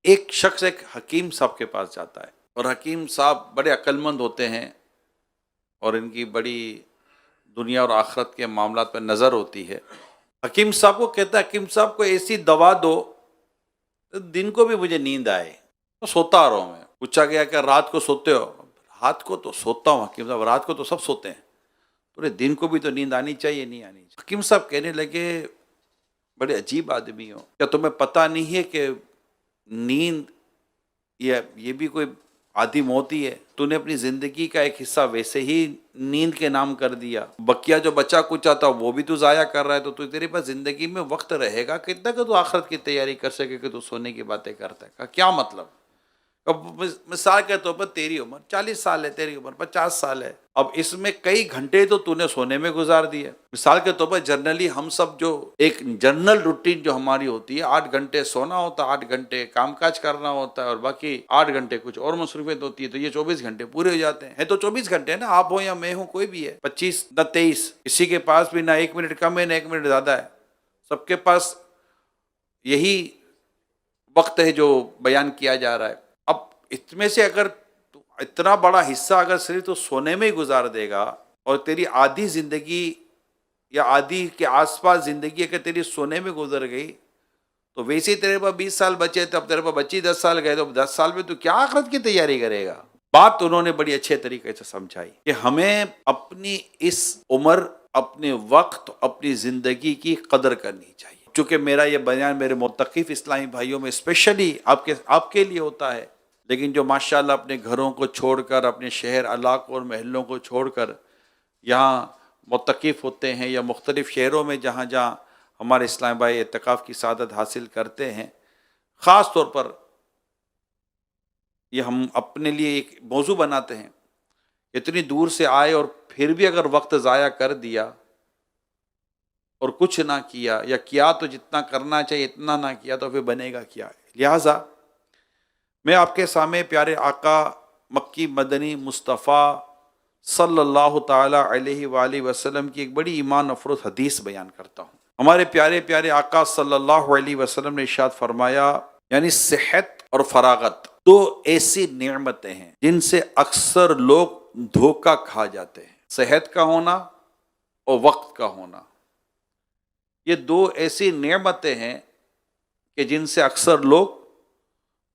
ایک شخص ایک حکیم صاحب کے پاس جاتا ہے، اور حکیم صاحب بڑے عقل مند ہوتے ہیں، اور ان کی بڑی دنیا اور آخرت کے معاملات پہ نظر ہوتی ہے۔ حکیم صاحب کو کہتا ہے، حکیم صاحب کو ایسی دوا دو دن کو بھی مجھے نیند آئے، تو سوتا آ رہا ہوں میں۔ پوچھا گیا کہ رات کو سوتے ہو؟ رات کو تو سوتا ہوں حکیم صاحب، رات کو تو سب سوتے ہیں، تو دن کو بھی تو نیند آنی چاہیے، نہیں آنی چاہیے۔ حکیم صاحب کہنے لگے، بڑے عجیب آدمی ہو، کیا تمہیں پتہ نہیں ہے کہ نیند یہ بھی کوئی عادی موت ہی ہے؟ تو نے اپنی زندگی کا ایک حصہ ویسے ہی نیند کے نام کر دیا، بقیہ جو بچا کچا تھا وہ بھی تو ضائع کر رہا ہے، تو تیرے پاس زندگی میں وقت رہے گا کتنا کہ تو آخرت کی تیاری کر سکے کہ تو سونے کی باتیں کرتا ہے؟ کہا کیا مطلب؟ اب مثال کے طور پر تیری عمر 40 سال ہے، تیری عمر 50 سال ہے، اب اس میں کئی گھنٹے تو نے سونے میں گزار دیے۔ مثال کے طور پر جنرلی ہم سب جو ایک جنرل روٹین جو ہماری ہوتی ہے، 8 گھنٹے سونا ہوتا ہے، 8 گھنٹے کام کاج کرنا ہوتا ہے، اور باقی 8 گھنٹے کچھ اور مصروفیت ہوتی ہے، تو یہ 24 گھنٹے پورے ہو جاتے ہیں۔ ہے تو 24 گھنٹے نا، آپ ہو یا میں ہوں، کوئی بھی ہے، 25 نہ 23، کسی کے پاس بھی نہ 1 منٹ کم ہے نہ 1 منٹ زیادہ ہے، سب کے پاس یہی وقت ہے جو بیان کیا جا رہا ہے۔ اب اس میں سے اگر اتنا بڑا حصہ اگر صرف تو سونے میں ہی گزار دے گا، اور تیری آدھی زندگی یا آدھی کے آس پاس زندگی اگر تیری سونے میں گزر گئی، تو ویسے ہی تیرے پاس 20 سال بچے تھے، اب تیرے پاس بچی 10 سال گئے، تو 10 سال میں تو کیا آخرت کی تیاری کرے گا؟ بات انہوں نے بڑی اچھے طریقے سے سمجھائی کہ ہمیں اپنی اس عمر، اپنے وقت، اپنی زندگی کی قدر کرنی چاہیے۔ چونکہ میرا یہ بیان میرے متقف اسلامی بھائیوں میں اسپیشلی آپ کے لیے ہوتا ہے، لیکن جو ماشاءاللہ اپنے گھروں کو چھوڑ کر، اپنے شہر علاقوں اور محلوں کو چھوڑ کر یہاں متقف ہوتے ہیں، یا مختلف شہروں میں جہاں جہاں ہمارے اسلام بھائی اعتکاف کی سعادت حاصل کرتے ہیں، خاص طور پر یہ ہم اپنے لیے ایک موضوع بناتے ہیں، اتنی دور سے آئے اور پھر بھی اگر وقت ضائع کر دیا اور کچھ نہ کیا، یا کیا تو جتنا کرنا چاہیے اتنا نہ کیا، تو پھر بنے گا کیا؟ لہٰذا میں آپ کے سامنے پیارے آقا مکی مدنی مصطفیٰ صلی اللہ تعالی علیہ وآلہ وسلم کی ایک بڑی ایمان افروز حدیث بیان کرتا ہوں۔ ہمارے پیارے پیارے آقا صلی اللہ علیہ وسلم نے ارشاد فرمایا، یعنی صحت اور فراغت دو ایسی نعمتیں ہیں جن سے اکثر لوگ دھوکہ کھا جاتے ہیں۔ صحت کا ہونا اور وقت کا ہونا، یہ دو ایسی نعمتیں ہیں کہ جن سے اکثر لوگ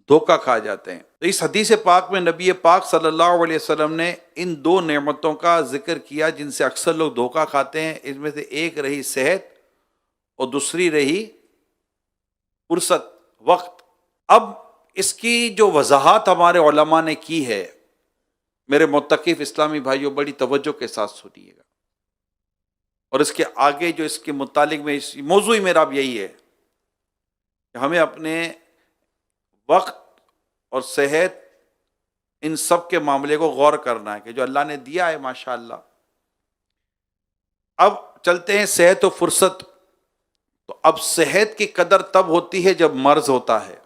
دھوکہ کھا جاتے ہیں۔ تو اس حدیث پاک میں نبی پاک صلی اللہ علیہ وسلم نے ان دو نعمتوں کا ذکر کیا جن سے اکثر لوگ دھوکہ کھاتے ہیں۔ اس میں سے ایک رہی صحت اور دوسری رہی فرصت، وقت۔ اب اس کی جو وضاحت ہمارے علماء نے کی ہے، میرے متقف اسلامی بھائیوں بڑی توجہ کے ساتھ سنیے گا، اور اس کے آگے جو اس کے متعلق میں اس موضوع میرا اب یہی ہے کہ ہمیں اپنے وقت اور صحت، ان سب کے معاملے کو غور کرنا ہے کہ جو اللہ نے دیا ہے ماشاءاللہ۔ اب چلتے ہیں صحت و فرصت۔ تو اب صحت کی قدر تب ہوتی ہے جب مرض ہوتا ہے،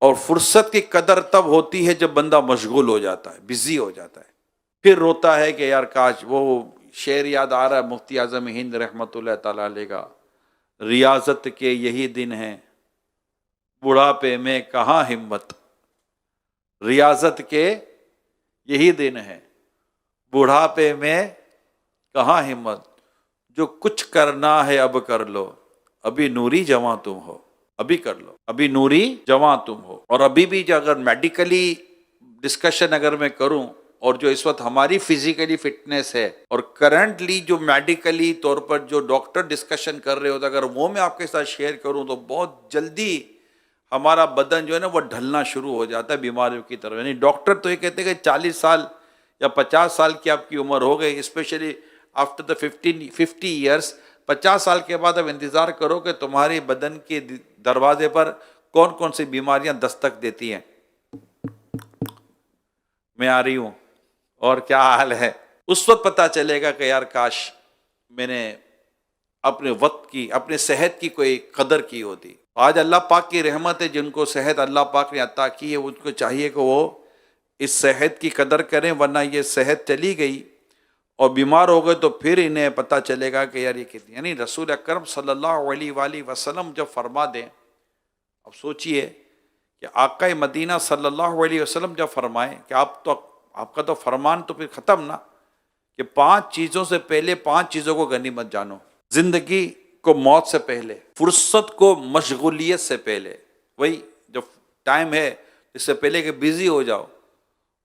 اور فرصت کی قدر تب ہوتی ہے جب بندہ مشغول ہو جاتا ہے، بزی ہو جاتا ہے، پھر روتا ہے کہ یار کاش۔ وہ شعر یاد آ رہا ہے مفتی اعظم ہند رحمۃ اللہ تعالیٰ علیہ کا، ریاضت کے یہی دن ہیں بڑھاپے میں کہاں ہمت، ریاضت کے یہی دن ہے بڑھاپے میں کہاں ہمت، جو کچھ کرنا ہے اب کر لو، ابھی نوری جواں تم ہو، ابھی کر لو، ابھی نوری جواں تم ہو۔ اور ابھی بھی جو اگر میڈیکلی ڈسکشن اگر میں کروں، اور جو اس وقت ہماری فزیکلی فٹنس ہے، اور کرنٹلی جو میڈیکلی طور پر جو ڈاکٹر ڈسکشن کر رہے ہوتے، اگر وہ میں آپ کے ساتھ شیئر کروں تو بہت جلدی ہمارا بدن جو ہے نا وہ ڈھلنا شروع ہو جاتا ہے بیماریوں کی طرف۔ یعنی ڈاکٹر تو یہ کہتے ہیں کہ 40 سال یا 50 سال کی آپ کی عمر ہو گئی، اسپیشلی آفٹر دا 50 ایئرس، 50 سال کے بعد اب انتظار کرو کہ تمہارے بدن کے دروازے پر کون کون سی بیماریاں دستک دیتی ہیں۔ میں آ رہی ہوں اور کیا حال ہے، اس وقت پتہ چلے گا کہ یار کاش میں نے اپنے وقت کی، اپنے صحت کی کوئی قدر کی ہوتی۔ آج اللہ پاک کی رحمت ہے، جن کو صحت اللہ پاک نے عطا کی ہے ان کو چاہیے کہ وہ اس صحت کی قدر کریں، ورنہ یہ صحت چلی گئی اور بیمار ہو گئے تو پھر انہیں پتہ چلے گا کہ یار یہ کتنی، یعنی رسول اکرم صلی اللہ علیہ وآلہ وسلم جب فرما دیں، اب سوچئے کہ آقا مدینہ صلی اللہ علیہ وسلم جب فرمائیں کہ آپ کا تو فرمان تو پھر ختم نا، کہ 5 چیزوں سے پہلے 5 چیزوں کو غنیمت جانو، زندگی کو موت سے پہلے، فرصت کو مشغولیت سے پہلے، وہی جو ٹائم ہے اس سے پہلے کہ بیزی ہو جاؤ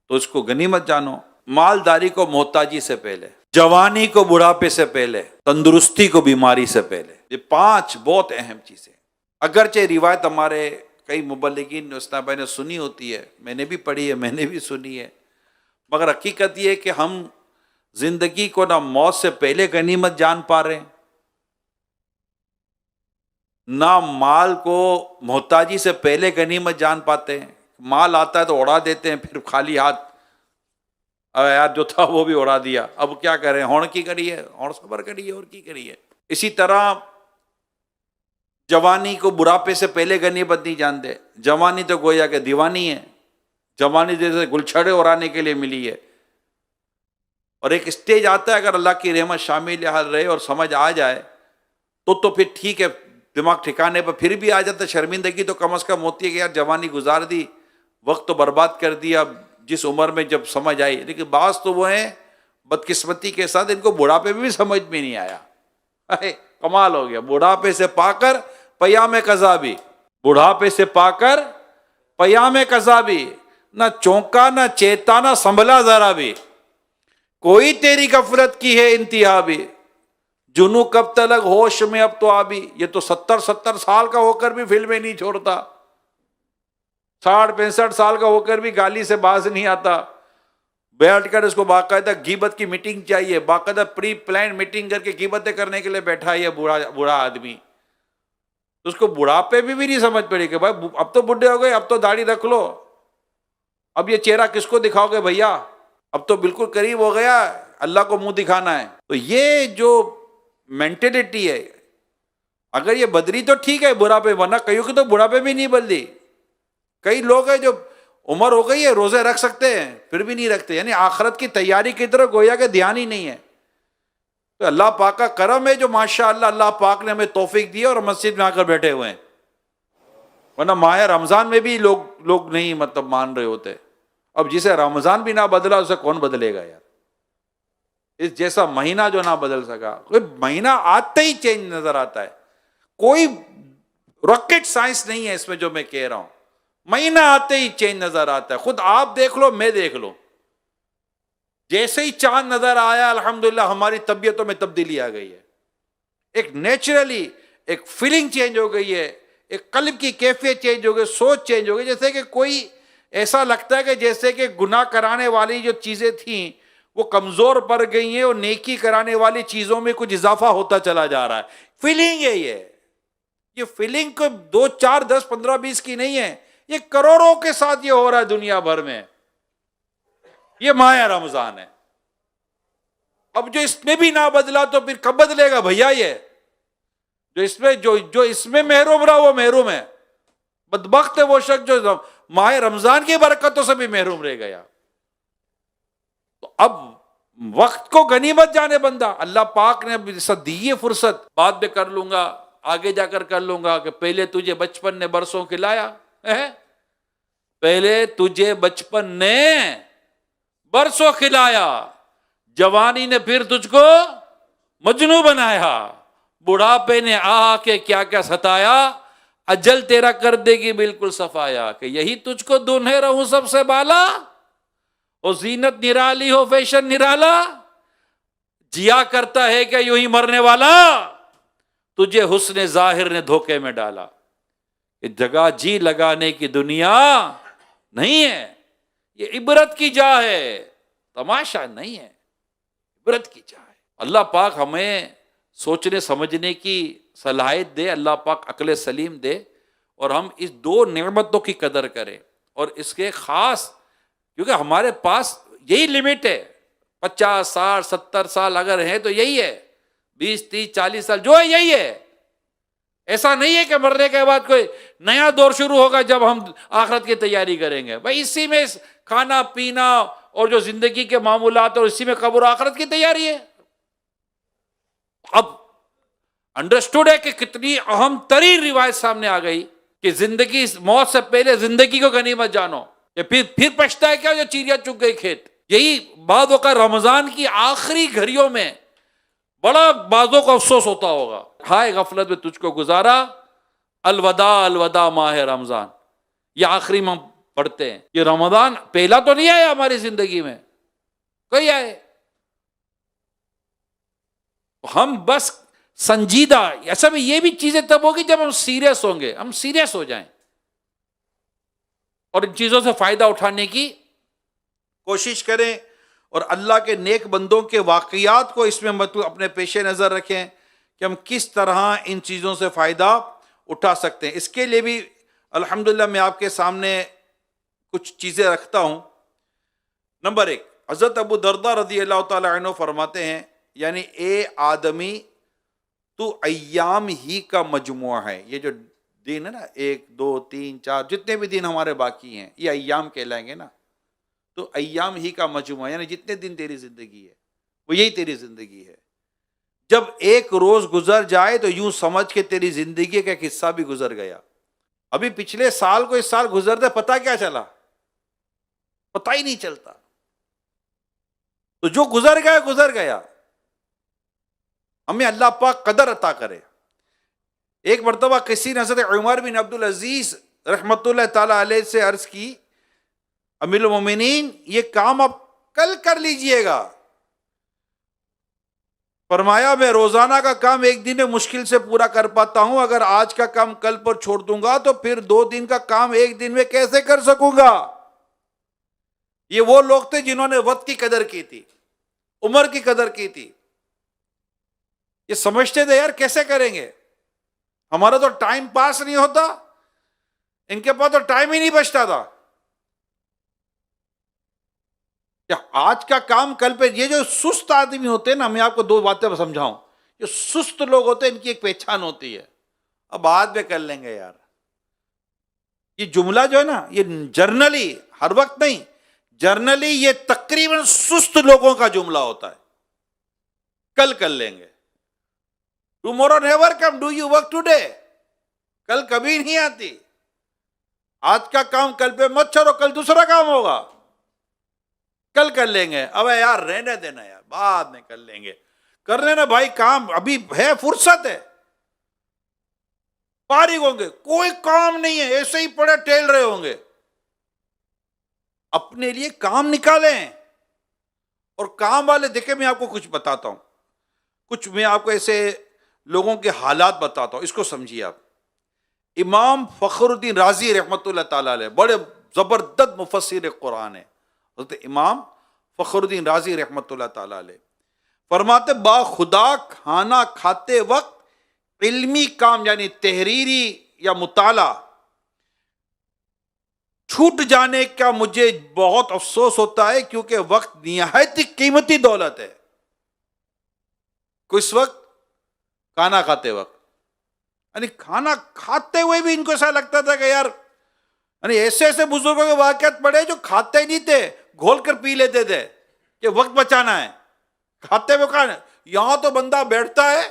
تو اس کو غنیمت جانو، مالداری کو محتاجی سے پہلے، جوانی کو بڑھاپے سے پہلے، تندرستی کو بیماری سے پہلے۔ یہ 5 بہت اہم چیزیں، اگرچہ روایت ہمارے کئی مبلغین بھائی نے سنی ہوتی ہے، میں نے بھی پڑھی ہے، میں نے بھی سنی ہے، مگر حقیقت یہ ہے کہ ہم زندگی کو نہ موت سے پہلے غنیمت جان پا رہے ہیں، نہ مال کو محتاجی سے پہلے غنیمت جان پاتے ہیں۔ مال آتا ہے تو اڑا دیتے ہیں، پھر خالی ہاتھ، یار جو تھا وہ بھی اڑا دیا، اب کیا کریں، ہون کی کریے، ہون صبر کریے، اور کی کریے۔ اسی طرح جوانی کو بڑھاپے سے پہلے غنیمت نہیں جانتے، جوانی تو گویا کہ دیوانی ہے، جوانی جیسے گلچھڑے اڑانے کے لیے ملی ہے، اور ایک اسٹیج آتا ہے اگر اللہ کی رحمت شامل حال رہے اور سمجھ آ جائے تو پھر ٹھیک ہے، دماغ ٹھکانے پر پھر بھی آ جاتا ہے، شرمندگی تو کم از کم ہوتی ہے کہ یار جوانی گزار دی، وقت تو برباد کر دیا جس عمر میں جب سمجھ آئی، لیکن بعض تو وہ ہیں بدقسمتی کے ساتھ ان کو بڑھاپے میں بھی سمجھ میں نہیں آیا، کمال ہو گیا، بڑھاپے سے پا کر پیام قضا بھی، بڑھاپے سے پا کر پیام قضا بھی، نہ چونکا نہ چیتا نہ سنبھلا ذرا بھی، کوئی تیری غفلت کی ہے انتہا بھی، جنوں کب تلک ہوش میں اب تو آبی۔ یہ تو 70 سال کا ہو کر بھی فلمیں نہیں چھوڑتا، 60 65 سال کا ہو کر بھی گالی سے باز نہیں آتا، بیٹھ کر اس کو باقاعدہ غیبت کی میٹنگ چاہیے، باقاعدہ پری پلان میٹنگ کر کے غیبتیں کرنے کے لیے بیٹھا ہے یہ بوڑھا آدمی، اس کو بڑھاپے بھی نہیں سمجھ پڑی کہ بھائی اب تو بڈھے ہو گئے، اب تو داڑھی رکھ لو، اب یہ چہرہ کس کو دکھاؤ گے بھیا، اب تو بالکل قریب ہو گیا، اللہ کو منہ دکھانا ہے۔ تو یہ جو مینٹلٹی ہے، اگر یہ بدلی تو ٹھیک ہے بڑھاپے، ورنہ کئیوں کی تو بڑھاپے بھی نہیں بدلی، کئی لوگ ہیں جو عمر ہو گئی ہے روزے رکھ سکتے ہیں پھر بھی نہیں رکھتے، یعنی آخرت کی تیاری کی طرف گویا کہ دھیان ہی نہیں ہے۔ تو اللہ پاک کا کرم ہے جو ماشاءاللہ اللہ پاک نے ہمیں توفیق دی اور مسجد میں آ کر بیٹھے ہوئے ہیں، ورنہ ماہ رمضان میں بھی لوگ نہیں مان رہے ہوتے۔ اب جسے رمضان بھی نہ بدلا اسے کون بدلے گا یار، اس جیسا مہینہ جو نہ بدل سکا، کوئی مہینہ آتے ہی چینج نظر آتا ہے، کوئی راکٹ سائنس نہیں ہے اس میں جو میں کہہ رہا ہوں، مہینہ آتے ہی چینج نظر آتا ہے، خود آپ دیکھ لو، میں دیکھ لو، جیسے ہی چاند نظر آیا الحمدللہ ہماری طبیعتوں میں تبدیلی آ گئی ہے، ایک نیچرلی ایک فیلنگ چینج ہو گئی ہے، ایک قلب کی کیفیت چینج ہو گئی، سوچ چینج ہو گئی، جیسے کہ کوئی ایسا لگتا ہے کہ جیسے کہ گناہ کرانے والی جو چیزیں تھیں وہ کمزور پڑ گئی ہیں اور نیکی کرانے والی چیزوں میں کچھ اضافہ ہوتا چلا جا رہا ہے، فیلنگ ہے یہ فیلنگ کو 2 4 10 15 20 کی نہیں ہے، یہ کروڑوں کے ساتھ یہ ہو رہا ہے دنیا بھر میں، یہ ماہ رمضان ہے۔ اب جو اس میں بھی نہ بدلا تو پھر کب بدلے گا بھیا؟ یہ جو اس میں محروم رہا وہ محروم ہے، بدبخت ہے وہ شخص جو ماہ رمضان کی برکتوں سے بھی محروم رہ گیا۔ تو اب وقت کو غنیمت جانے بندہ، اللہ پاک نے دی ہے فرصت، بعد میں کر لوں گا، آگے جا کر لوں گا، کہ پہلے تجھے بچپن نے برسوں کھلایا، پہلے تجھے بچپن نے برسوں کھلایا، جوانی نے پھر تجھ کو مجنوں بنایا، بڑھاپے نے آ کے کیا کیا ستایا، اجل تیرا کر دے گی بالکل صفایا، کہ یہی تجھ کو دنہے رہوں سب سے بالا، اور زینت نرالی ہو فیشن نرالا، جیا کرتا ہے کہ یوں ہی مرنے والا، تجھے حسن ظاہر نے دھوکے میں ڈالا، کہ جگہ جی لگانے کی دنیا نہیں ہے، یہ عبرت کی جا ہے، تماشا نہیں ہے، عبرت کی جا ہے۔ اللہ پاک ہمیں سوچنے سمجھنے کی صلاحیت دے، اللہ پاک عقل سلیم دے، اور ہم اس 2 نعمتوں کی قدر کریں، اور اس کے خاص، کیونکہ ہمارے پاس یہی لمٹ ہے، 50 60 70 سال اگر ہیں تو یہی ہے، 20 30 40 سال جو ہے یہی ہے، ایسا نہیں ہے کہ مرنے کے بعد کوئی نیا دور شروع ہوگا جب ہم آخرت کی تیاری کریں گے، بھائی اسی میں کھانا پینا اور جو زندگی کے معمولات اور اسی میں قبر و آخرت کی تیاری ہے۔ اب انڈرسٹوڈ ہے کہ کتنی اہم ترین روایت سامنے آ گئی کہ زندگی موت سے پہلے زندگی کو غنیمت جانو، یا پھر پچھتا ہے کیا جو چڑیا چگ گئی کھیت. یہی بعض اوقات رمضان کی آخری گھڑیوں میں بڑا بعضوں کو افسوس ہوتا ہوگا، ہائے غفلت میں تجھ کو گزارا، الوداع الوداع ماہ رمضان. یہ آخری میں ہم پڑھتے ہیں. یہ رمضان پہلا تو نہیں آیا ہماری زندگی میں، کوئی آئے. ہم بس سنجیدہ، ایسا میں یہ بھی چیزیں تب ہوگی جب ہم سیریس ہوں گے، ہم سیریس ہو جائیں اور ان چیزوں سے فائدہ اٹھانے کی کوشش کریں، اور اللہ کے نیک بندوں کے واقعات کو اس میں مطلب اپنے پیش نظر رکھیں کہ ہم کس طرح ان چیزوں سے فائدہ اٹھا سکتے ہیں. اس کے لیے بھی الحمدللہ میں آپ کے سامنے کچھ چیزیں رکھتا ہوں. نمبر 1، حضرت ابو درداء رضی اللہ تعالی عنہ فرماتے ہیں، یعنی اے آدمی تو ایام ہی کا مجموعہ ہے. یہ جو دن ہے نا، 1 2 3 4 جتنے بھی دن ہمارے باقی ہیں یہ ایام کہلائیں گے نا. تو ایام ہی کا مجموعہ، یعنی جتنے دن تیری زندگی ہے وہ یہی تیری زندگی ہے. جب ایک روز گزر جائے تو یوں سمجھ کے تیری زندگی کا ایک حصہ بھی گزر گیا. ابھی پچھلے سال کو اس سال گزرتے پتہ کیا چلا؟ پتہ ہی نہیں چلتا. تو جو گزر گیا گزر گیا. ہمیں اللہ پاک قدر عطا کرے. ایک مرتبہ کسی نے حضرت عمر بن عبدالعزیز رحمۃ اللہ تعالی علیہ سے عرض کی، امیر المومنین یہ کام اب کل کر لیجئے گا. فرمایا میں روزانہ کا کام ایک دن میں مشکل سے پورا کر پاتا ہوں، اگر آج کا کام کل پر چھوڑ دوں گا تو پھر 2 دن کا کام ایک دن میں کیسے کر سکوں گا. یہ وہ لوگ تھے جنہوں نے وقت کی قدر کی تھی، عمر کی قدر کی تھی. یہ سمجھتے تھے یار کیسے کریں گے، ہمارا تو ٹائم پاس نہیں ہوتا، ان کے پاس تو ٹائم ہی نہیں بچتا تھا. کہ آج کا کام کل پہ. یہ جو سست آدمی ہوتے ہیں نا، میں آپ کو 2 باتیں سمجھاؤں. جو سست لوگ ہوتے ہیں ان کی ایک پہچان ہوتی ہے، اب بعد میں کر لیں گے یار. یہ جملہ جو ہے نا، یہ جرنلی، ہر وقت نہیں، جرنلی یہ تقریباً سست لوگوں کا جملہ ہوتا ہے. کل کر لیں گے. Tomorrow never come, do you work today. کل کبھی نہیں آتی. آج کا کام کل پہ مت چھوڑو، کل دوسرا کام ہوگا، کل کر لیں گے. اب یار رہنے دینا یار، بعد میں کر لیں گے. کر لینا بھائی، کام ابھی ہے، فرصت ہے. فارغ ہوں گے، کوئی کام نہیں ہے، ایسے ہی پڑے ٹہل رہے ہوں گے. اپنے لیے کام نکالیں. اور کام والے دیکھیں، میں آپ کو کچھ بتاتا ہوں، کچھ میں آپ کو ایسے لوگوں کے حالات بتاتا ہوں، اس کو سمجھیے آپ. امام فخر الدین رازی رحمۃ اللہ تعالی علیہ بڑے زبردست مفسر قرآن ہیں. حضرت امام فخر الدین رازی رحمۃ اللہ تعالی علیہ فرماتے، با خدا کھانا کھاتے وقت علمی کام یعنی تحریری یا مطالعہ چھوٹ جانے کا مجھے بہت افسوس ہوتا ہے، کیونکہ وقت نہایت قیمتی دولت ہے. کس وقت؟ کھانا کھاتے وقت. یعنی کھانا کھاتے ہوئے بھی ان کو ایسا لگتا تھا کہ یار، یعنی ایسے ایسے بزرگوں کے واقعات پڑے جو کھاتے ہی نہیں تھے، گھول کر پی لیتے تھے کہ وقت بچانا ہے. کھاتے ہوئے کھانا. یہاں تو بندہ بیٹھتا ہے،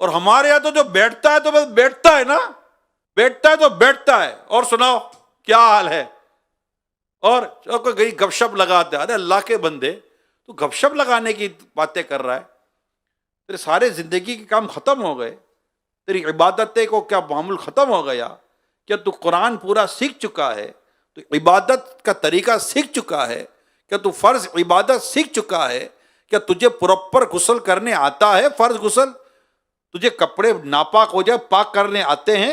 اور ہمارے یہاں تو جو بیٹھتا ہے تو بس بیٹھتا ہے نا، بیٹھتا ہے تو بیٹھتا ہے. اور سناؤ کیا حال ہے، اور کوئی گپ شپ لگاتے. ارے اللہ کے بندے، تو گپ شپ لگانے کی باتیں کر رہا ہے، تیرے سارے زندگی کے کام ختم ہو گئے، تیری عبادتیں کو کیا معمول ختم ہو گیا. کیا تو قرآن پورا سیکھ چکا ہے؟ تو عبادت کا طریقہ سیکھ چکا ہے؟ کیا تو فرض عبادت سیکھ چکا ہے؟ کیا تجھے پراپر غسل کرنے آتا ہے؟ فرض غسل. تجھے کپڑے ناپاک ہو جائے پاک کرنے آتے ہیں؟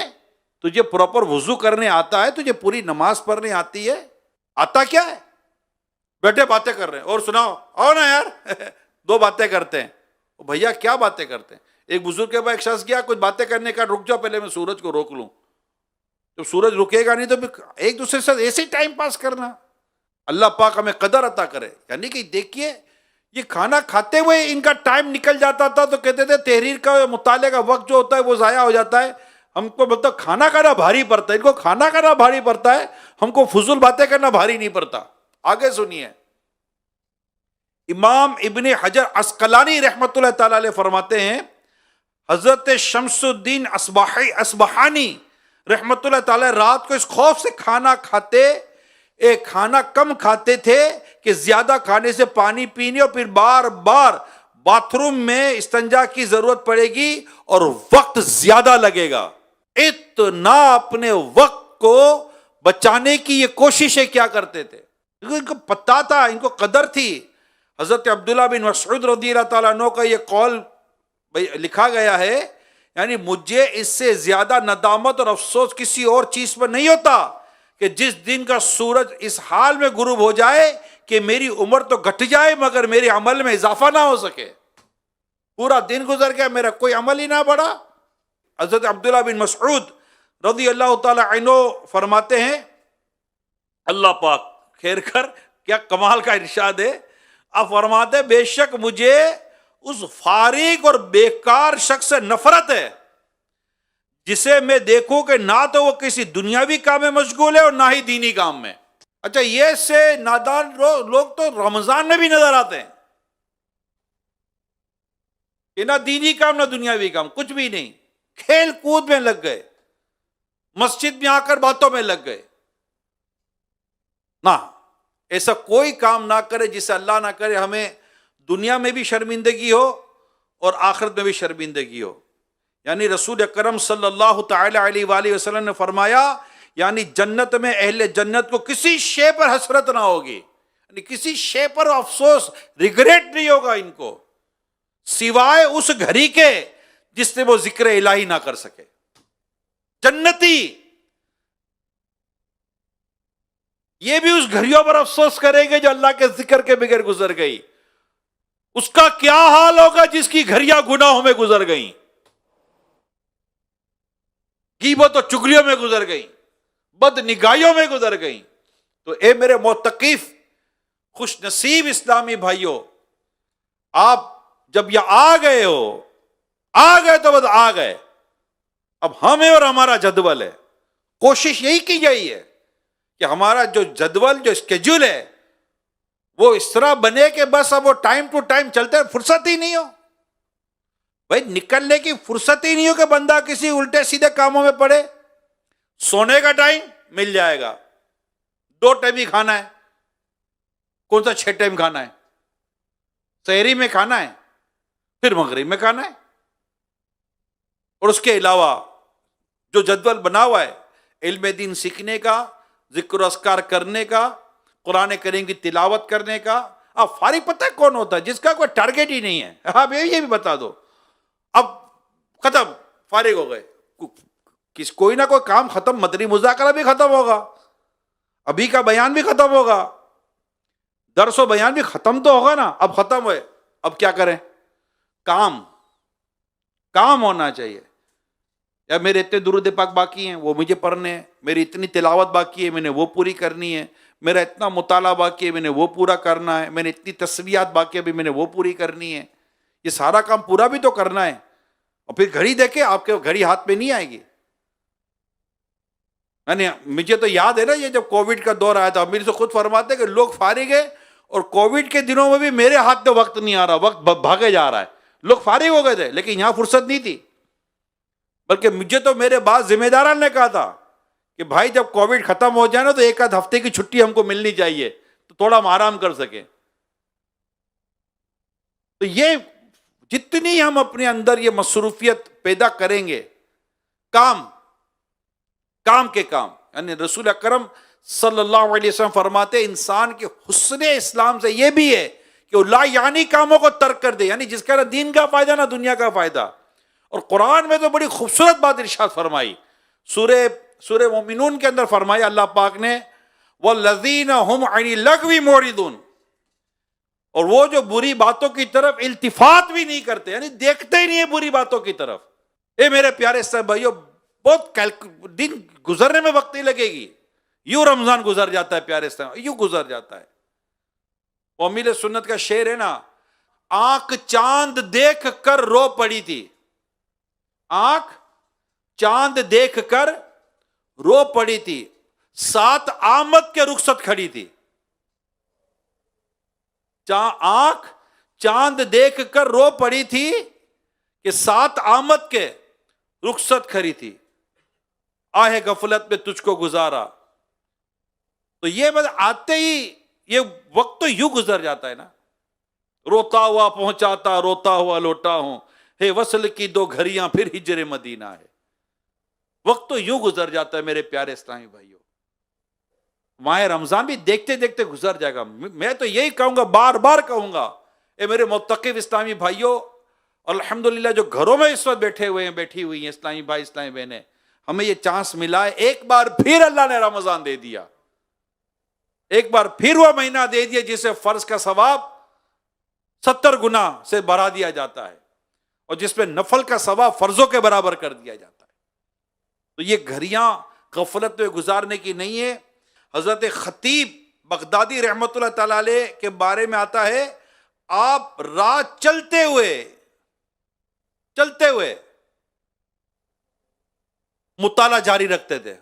تجھے پراپر وضو کرنے آتا ہے؟ تجھے پوری نماز پڑھنے آتی ہے؟ آتا کیا ہے؟ بیٹھے باتیں کر رہے ہیں. اور سناؤ، آؤ نا یار 2 باتیں کرتے ہیں. بھیا کیا باتیں کرتے ہیں؟ ایک بزرگ کے بعد ایک شخص گیا، کچھ باتیں کرنے کا، رک جاؤ پہلے میں سورج کو روک لوں. جب سورج رکے گا نہیں تو پھر ایک دوسرے سے ایسے ہی ٹائم پاس کرنا. اللہ پاک ہمیں قدر عطا کرے. یعنی کہ دیکھیے، یہ کھانا کھاتے ہوئے ان کا ٹائم نکل جاتا تھا تو کہتے تھے تحریر کا مطالعے کا وقت جو ہوتا ہے وہ ضائع ہو جاتا ہے. ہم کو مطلب کھانا کھانا بھاری پڑتا ہے، ان کو کھانا کھانا بھاری پڑتا ہے، ہم کو فضول باتیں کرنا بھاری نہیں پڑتا. آگے سنیے، امام ابن حجر عسقلانی رحمۃ اللہ تعالی علیہ فرماتے ہیں، حضرت شمس الدین اصبہانی رحمت اللہ تعالی رات کو اس خوف سے کھانا کھاتے، ایک کھانا کم کھاتے تھے کہ زیادہ کھانے سے پانی پینے اور پھر بار بار باتھ روم میں استنجا کی ضرورت پڑے گی اور وقت زیادہ لگے گا. اتنا اپنے وقت کو بچانے کی یہ کوششیں کیا کرتے تھے، ان کو پتہ تھا، ان کو قدر تھی. حضرت عبداللہ بن مسعود رضی اللہ تعالیٰ عنہ کا یہ قول لکھا گیا ہے، یعنی مجھے اس سے زیادہ ندامت اور افسوس کسی اور چیز پر نہیں ہوتا کہ جس دن کا سورج اس حال میں غروب ہو جائے کہ میری عمر تو گھٹ جائے مگر میرے عمل میں اضافہ نہ ہو سکے. پورا دن گزر گیا، میرا کوئی عمل ہی نہ بڑھا. حضرت عبداللہ بن مسعود رضی اللہ تعالی عنہ فرماتے ہیں، اللہ پاک خیر کر، کیا کمال کا ارشاد ہے. آپ فرماتے ہیں بے شک مجھے اس فارغ اور بیکار شخص سے نفرت ہے جسے میں دیکھوں کہ نہ تو وہ کسی دنیاوی کام میں مشغول ہے اور نہ ہی دینی کام میں. اچھا، یہ سے نادان لوگ تو رمضان میں بھی نظر آتے ہیں کہ نہ دینی کام نہ دنیاوی کام، کچھ بھی نہیں، کھیل کود میں لگ گئے، مسجد میں آ کر باتوں میں لگ گئے. نہ، ایسا کوئی کام نہ کرے جس سے اللہ نہ کرے ہمیں دنیا میں بھی شرمندگی ہو اور آخرت میں بھی شرمندگی ہو. یعنی رسول اکرم صلی اللہ تعالی علیہ وآلہ وسلم نے فرمایا، یعنی جنت میں اہل جنت کو کسی شے پر حسرت نہ ہوگی، یعنی کسی شے پر افسوس، ریگریٹ نہیں ہوگا ان کو، سوائے اس گھڑی کے جس سے وہ ذکر الہی نہ کر سکے. جنتی یہ بھی اس گھڑیوں پر افسوس کریں گے جو اللہ کے ذکر کے بغیر گزر گئی. اس کا کیا حال ہوگا جس کی گھڑیاں گناہوں میں گزر گئیں، غیبت و چگلیوں میں گزر گئیں، بد نگاہیوں میں گزر گئیں. تو اے میرے معتکف خوش نصیب اسلامی بھائیوں، آپ جب یہ آ گئے ہو، آ گئے تو بس آ گئے. اب ہمیں اور ہمارا جدول ہے، کوشش یہی کی گئی ہے کہ ہمارا جو جدول، جو اسکیڈول ہے، وہ اس طرح بنے کہ بس اب وہ ٹائم ٹو ٹائم چلتے، فرصت ہی نہیں ہو. بھائی نکلنے کی فرصت ہی نہیں ہو کہ بندہ کسی الٹے سیدھے کاموں میں پڑے. سونے کا ٹائم مل جائے گا، 2 ٹائم ہی کھانا ہے، کون سا 6 ٹائم کھانا ہے؟ سحری میں کھانا ہے، پھر مغرب میں کھانا ہے. اور اس کے علاوہ جو جدول بنا ہوا ہے علم دین سیکھنے کا، ذکر و اذکار کرنے کا، قرآن کریم کی تلاوت کرنے کا. اب فارغ پتہ ہے کون ہوتا ہے جس کا کوئی ٹارگیٹ ہی نہیں ہے؟ ہاں یہ بھی بتا دو. اب ختم، فارغ ہو گئے، کوئی نہ کوئی کام ختم، مدنی مذاکرہ بھی ختم ہوگا، ابھی کا بیان بھی ختم ہوگا، درس و بیان بھی ختم تو ہوگا نا. اب ختم ہوئے، اب کیا کریں؟ کام ہونا چاہیے. یا میرے اتنے درود پاک باقی ہیں، وہ مجھے پڑھنے ہیں، میری اتنی تلاوت باقی ہے، میں نے وہ پوری کرنی ہے، میرا اتنا مطالعہ باقی ہے، میں نے وہ پورا کرنا ہے، میں نے اتنی تسبیحات باقی ہے، میں نے وہ پوری کرنی ہے. یہ سارا کام پورا بھی تو کرنا ہے. اور پھر گھڑی دیکھیں، آپ کے گھڑی ہاتھ میں نہیں آئے گی. یعنی مجھے تو یاد ہے نا، یہ جب کووڈ کا دور آیا تھا، میرے سے خود فرماتے کہ لوگ فارغ ہیں، اور کووڈ کے دنوں میں بھی میرے ہاتھ میں وقت نہیں آ رہا، وقت بھاگے جا رہا ہے. لوگ فارغ ہو گئے تھے لیکن یہاں فرصت نہیں تھی. بلکہ مجھے تو میرے بعض ذمہ داران نے کہا تھا کہ بھائی جب کووڈ ختم ہو جائے نا تو 1 ہفتے کی چھٹی ہم کو ملنی چاہیے تو تھوڑا ہم آرام کر سکیں. تو یہ جتنی ہم اپنے اندر یہ مصروفیت پیدا کریں گے، کام کے کام، یعنی رسول اکرم صلی اللہ علیہ وسلم فرماتے انسان کے حسن اسلام سے یہ بھی ہے کہ وہ لا یعنی کاموں کو ترک کر دے، یعنی جس کا نہ دین کا فائدہ نہ دنیا کا فائدہ. اور قرآن میں تو بڑی خوبصورت بات ارشاد فرمائی، سورہ مومنون کے اندر فرمایا اللہ پاک نے، وَالَّذِينَ هُمْ عَنِ اللَّغْوِ مُعْرِضُونَ، اور وہ جو بری باتوں کی طرف التفات بھی نہیں کرتے، یعنی دیکھتے ہی نہیں ہے بری باتوں کی طرف. اے میرے پیارے صاحب بھائیو، بہت دن گزرنے میں وقت نہیں لگے گی، یوں رمضان گزر جاتا ہے پیارے صاحب، یوں گزر جاتا ہے. امیر سنت کا شعر ہے نا، آنکھ چاند دیکھ کر رو پڑی تھی، آنکھ چاند دیکھ کر رو پڑی تھی، 7 آمد کے رخصت کھڑی تھی. آنکھ چاند دیکھ کر رو پڑی تھی کہ 7 آمد کے رخصت کھڑی تھی. آہ غفلت میں تجھ کو گزارا. تو یہ بس آتے ہی یہ وقت تو یوں گزر جاتا ہے نا. روتا ہوا پہنچاتا روتا ہوا لوٹا ہوں، ہے وصل کی دو گھڑیاں پھر ہجر مدینہ ہے. وقت تو یوں گزر جاتا ہے میرے پیارے اسلامی بھائیوں. ماہ رمضان بھی دیکھتے دیکھتے گزر جائے گا. میں تو یہی کہوں گا، بار بار کہوں گا، اے میرے متقب اسلامی بھائیوں، الحمدللہ جو گھروں میں اس وقت بیٹھے ہوئے ہیں، بیٹھی ہوئی ہیں اسلامی بھائی اسلامی بہنیں، ہمیں یہ چانس ملا ہے. ایک بار پھر اللہ نے رمضان دے دیا، ایک بار پھر وہ مہینہ دے دیا جسے فرض کا ثواب 70 گنا سے بڑھا دیا جاتا ہے، اور جس میں نفل کا ثواب فرضوں کے برابر کر دیا جاتا ہے. تو یہ گھڑیاں غفلت میں گزارنے کی نہیں ہے. حضرت خطیب بغدادی رحمت اللہ تعالی علیہ کے بارے میں آتا ہے، آپ رات چلتے ہوئے مطالعہ جاری رکھتے تھے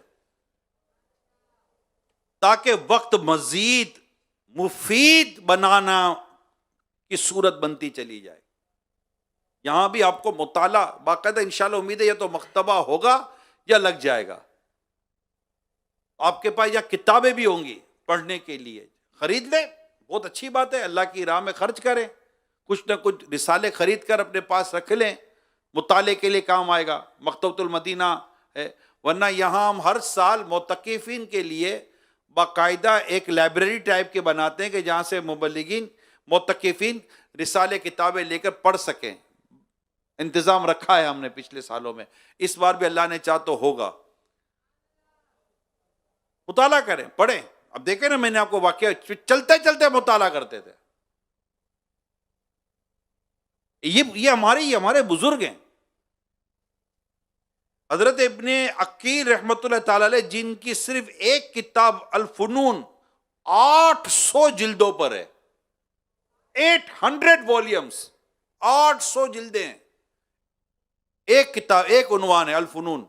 تاکہ وقت مزید مفید بنانا کی صورت بنتی چلی جائے. یہاں بھی آپ کو مطالعہ باقاعدہ انشاءاللہ امید ہے یا تو مکتبہ ہوگا یا لگ جائے گا. آپ کے پاس یا کتابیں بھی ہوں گی پڑھنے کے لیے، خرید لیں، بہت اچھی بات ہے. اللہ کی راہ میں خرچ کریں، کچھ نہ کچھ رسالے خرید کر اپنے پاس رکھ لیں، مطالعے کے لیے کام آئے گا. مکتبۃ المدینہ ہے، ورنہ یہاں ہم ہر سال معتکفین کے لیے باقاعدہ ایک لائبریری ٹائپ کے بناتے ہیں کہ جہاں سے مبلغین معتکفین رسالے کتابیں لے کر پڑھ سکیں. انتظام رکھا ہے ہم نے پچھلے سالوں میں، اس بار بھی اللہ نے چاہ تو ہوگا. مطالعہ کریں، پڑھیں. اب دیکھیں نا، میں نے آپ کو واقعہ چلتے چلتے مطالعہ کرتے تھے. یہ ہمارے بزرگ ہیں. حضرت ابن عقیل رحمت اللہ تعالی علیہ، جن کی صرف ایک کتاب الفنون 800 جلدوں پر ہے، 800 والیومز، 800 جلدیں ہیں. ایک کتاب، ایک عنوان ہے الفنون.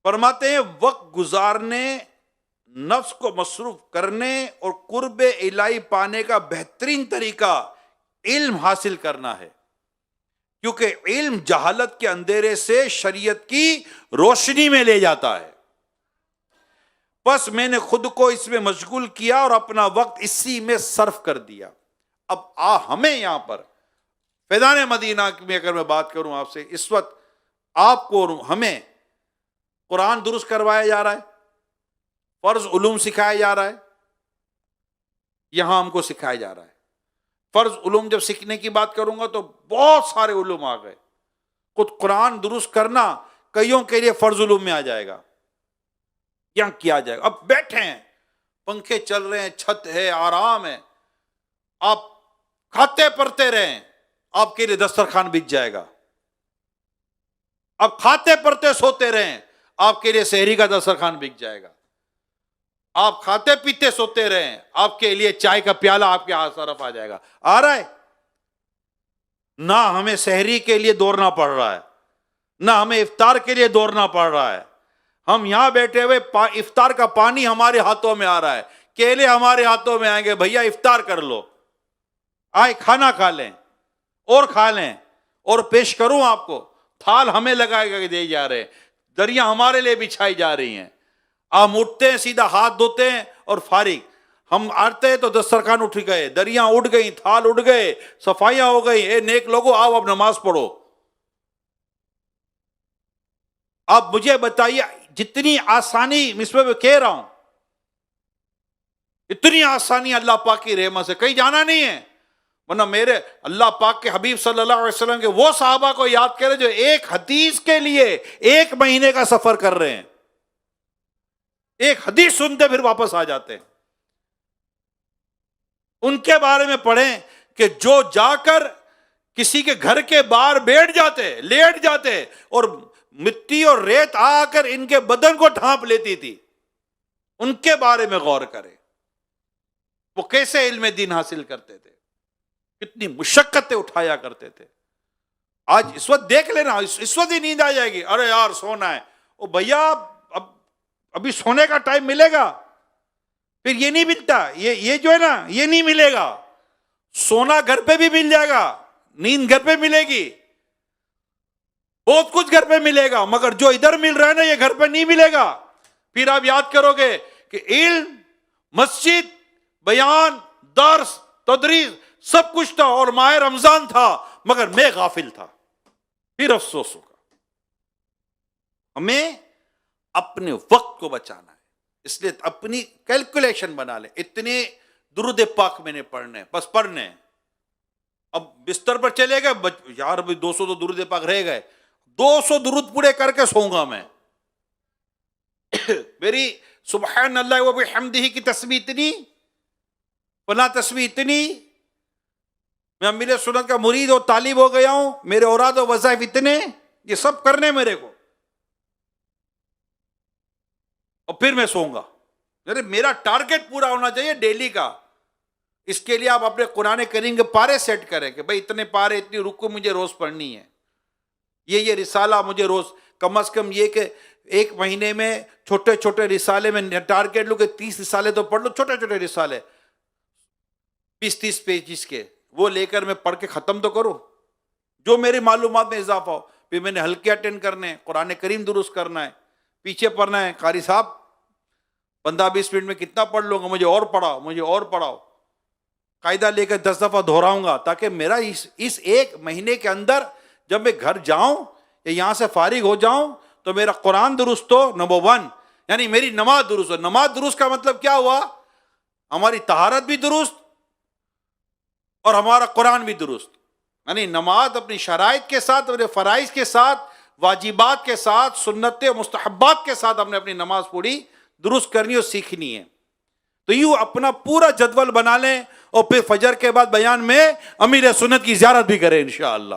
فرماتے ہیں وقت گزارنے، نفس کو مصروف کرنے اور قرب الہی پانے کا بہترین طریقہ علم حاصل کرنا ہے، کیونکہ علم جہالت کے اندھیرے سے شریعت کی روشنی میں لے جاتا ہے. بس میں نے خود کو اس میں مشغول کیا اور اپنا وقت اسی میں صرف کر دیا. اب ہمیں یہاں پر فیضان مدینہ میں اگر میں بات کروں آپ سے، اس وقت آپ کو اور ہمیں قرآن درست کروایا جا رہا ہے، فرض علوم سکھایا جا رہا ہے. یہاں ہم کو سکھایا جا رہا ہے. فرض علوم جب سیکھنے کی بات کروں گا تو بہت سارے علوم آ گئے. خود قرآن درست کرنا کئیوں کے لیے فرض علوم میں آ جائے گا، یہاں کیا جائے گا. اب بیٹھے ہیں، پنکھے چل رہے ہیں، چھت ہے، آرام ہے، آپ کھاتے پرتے رہیں، آپ کے لیے دسترخوان بچ جائے گا. اب کھاتے پرتے سوتے رہیں، آپ کے لیے سحری کا دسترخوان بک جائے گا. آپ کھاتے پیتے سوتے رہیں، آپ کے لیے چائے کا پیالہ آپ کے ہاتھ طرف آ جائے گا. آ رہا ہے نہ، ہمیں سحری کے لیے دوڑنا پڑ رہا ہے، نہ ہمیں افطار کے لیے دوڑنا پڑ رہا ہے. ہم یہاں بیٹھے ہوئے افطار کا پانی ہمارے ہاتھوں میں آ رہا ہے، کیلے ہمارے ہاتھوں میں آئیں گے، بھیا افطار کر لو، آئے کھانا کھا لیں اور کھا لیں. اور پیش کروں آپ کو، تھال ہمیں لگائے گا دے جا رہے ہیں، دریاں ہمارے لیے بچھائی جا رہی ہیں. آپ اٹھتے ہیں، سیدھا ہاتھ دھوتے ہیں اور فارغ. ہم آتے ہیں تو دسترخوان اٹھ گئے، دریاں اٹھ گئی، تھال اٹھ گئے، صفائیاں ہو گئی. اے نیک لوگوں، آؤ اب نماز پڑھو. آپ مجھے بتائیے، جتنی آسانی اس میں کہہ رہا ہوں، اتنی آسانی اللہ پاک کی رحمت سے کہیں جانا نہیں ہے. ورنہ میرے اللہ پاک کے حبیب صلی اللہ علیہ وسلم کے وہ صحابہ کو یاد کرے جو ایک حدیث کے لیے 1 مہینے کا سفر کر رہے ہیں، ایک حدیث سنتے پھر واپس آ جاتے ہیں. ان کے بارے میں پڑھیں کہ جو جا کر کسی کے گھر کے باہر بیٹھ جاتے، لیٹ جاتے، اور مٹی اور ریت آ کر ان کے بدن کو ڈھانپ لیتی تھی. ان کے بارے میں غور کریں، وہ کیسے علم دین حاصل کرتے تھے، کتنی مشقتیں اٹھایا کرتے تھے. آج اس وقت دیکھ لینا، اس وقت ہی نیند آ جائے گی، ارے یار سونا ہے. او بھیا، ابھی سونے کا ٹائم ملے گا، پھر یہ نہیں ملتا، یہ جو ہے نا، یہ نہیں ملے گا. سونا گھر پہ بھی مل جائے گا، نیند گھر پہ ملے گی. بہت کچھ گھر پہ ملے گا، مگر جو ادھر مل رہا ہے نا یہ گھر پہ نہیں ملے گا. پھر آپ یاد کرو گے کہ علم، مسجد، بیان، درس، تدریس سب کچھ تھا اور ماہ رمضان تھا، مگر میں غافل تھا. پھر افسوس ہوگا. ہمیں اپنے وقت کو بچانا ہے، اس لیے اپنی کیلکولیشن بنا لیں. اتنے درود پاک میں نے پڑھنے، بس پڑھنے. اب بستر پر چلے گئے، یار ابھی 200 تو درود پاک رہ گئے، 200 درود پورے کر کے سوؤں گا میں. میری سبحان اللہ و بحمدہ کی تسبیح اتنی، فلاں تسبیح اتنی، میں امیر سنت کا مرید اور طالب ہو گیا ہوں، میرے اوراد و وظائف اتنے، یہ سب کرنے میرے کو، اور پھر میں سوؤں گا. میرا ٹارگٹ پورا ہونا چاہیے ڈیلی کا. اس کے لیے آپ اپنے قرآن کریم کے پارے سیٹ کریں کہ بھائی اتنے پارے، اتنی رکو مجھے روز پڑھنی ہے، یہ رسالہ مجھے روز، کم از کم یہ کہ ایک مہینے میں چھوٹے چھوٹے رسالے میں ٹارگٹ لو کہ 30 رسالے تو پڑھ لو، چھوٹے چھوٹے رسالے 20-30 پیجز کے، وہ لے کر میں پڑھ کے ختم تو کروں، جو میری معلومات میں اضافہ ہو. پھر میں نے حلقے اٹینڈ کرنے ہیں، قرآن کریم درست کرنا ہے، پیچھے پڑھنا ہے. قاری صاحب 15-20 منٹ میں کتنا پڑھ لوں گا، مجھے اور پڑھاؤ، مجھے اور پڑھاؤ. قاعدہ لے کر 10 دفعہ دہراؤں گا، تاکہ میرا اس ایک مہینے کے اندر جب میں گھر جاؤں یا یہاں سے فارغ ہو جاؤں تو میرا قرآن درست ہو، نمبر 1، یعنی میری نماز درست ہو. نماز درست کا مطلب کیا ہوا؟ ہماری طہارت بھی درست اور ہمارا قرآن بھی درست. یعنی نماز اپنی شرائط کے ساتھ، اپنے فرائض کے ساتھ، واجبات کے ساتھ، سنت و مستحبات کے ساتھ ہم نے اپنی نماز پوری درست کرنی اور سیکھنی ہے. تو یوں اپنا پورا جدول بنا لیں، اور پھر فجر کے بعد بیان میں امیر سنت کی زیارت بھی کریں انشاءاللہ.